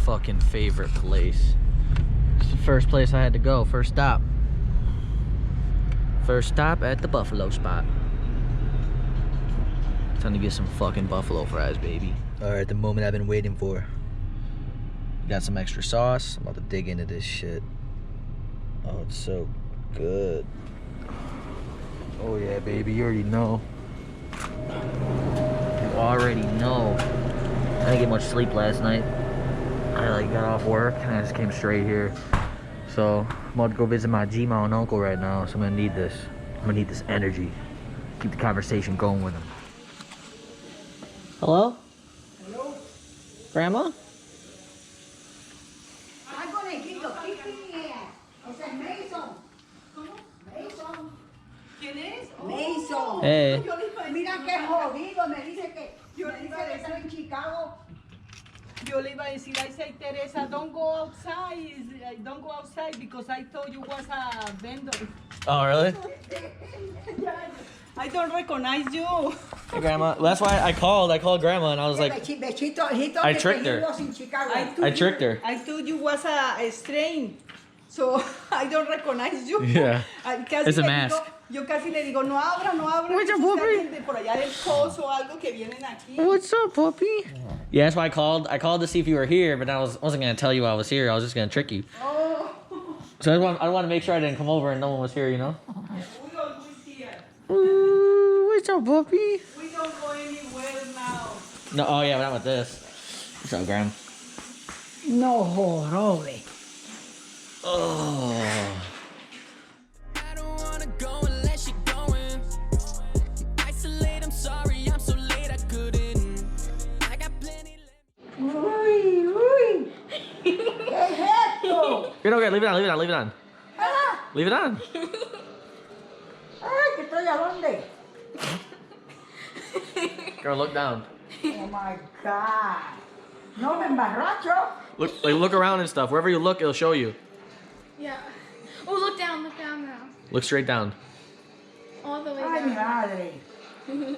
fucking favorite place. It's the first place I had to go. First stop. First stop at the buffalo spot. Time to get some fucking buffalo fries, baby. Alright, the moment I've been waiting for. Got some extra sauce. I'm about to dig into this shit. Oh, it's so good. Oh yeah, baby, you already know. You already know. I didn't get much sleep last night. I like got off work and I just came straight here. So I'm about to go visit my G-Ma and uncle right now. So I'm gonna need this. I'm gonna need this energy. Keep the conversation going with him. Hello? Hello? Grandma? I'm gonna give you 15 years. It's a Mason. Mason. ¿Quién es? Mason. Hey. Mira qué jodido. Me dice que está en Chicago. Yo le iba a decir, I say, Teresa, don't go outside. Don't go outside because I thought you was a vendor. Oh, really? I don't recognize you. Hey, Grandma. That's why I called. I called Grandma and I was like, Bechito, he told I me tricked that her. he was in Chicago. I tricked her. I thought you was a strain. So I don't recognize you. Yeah. Casi It's a le mask. Digo, yo casi le digo, no abra, no abra. What's up, Quizás puppy? alguien de por allá del coso o algo que vienen aquí. What's up, puppy? Yeah, that's why I called. I called to see if you were here, but I wasn't gonna tell you I was here. I was just gonna trick you. Oh. So I want to make sure I didn't come over and no one was here, you know? We always here. Ooh, what's up, puppy? We don't go anywhere now. No, oh yeah, but not with this. What's up, Graham? No jorobe. Oh. I don't wanna go unless you're going. Isolate, I'm sorry, I'm so late, I couldn't. I got plenty left. Uy, uy. ¿Qué es esto? You're okay, leave it on, leave it on, leave it on. Ah, Leave it on. ay, que estoy a dónde? Girl, look down. Oh my God. No me embarracho. Look around and stuff. Wherever you look, it'll show you. Yeah. Oh, look down now. Look straight down. All the way Ay, mi down. madre.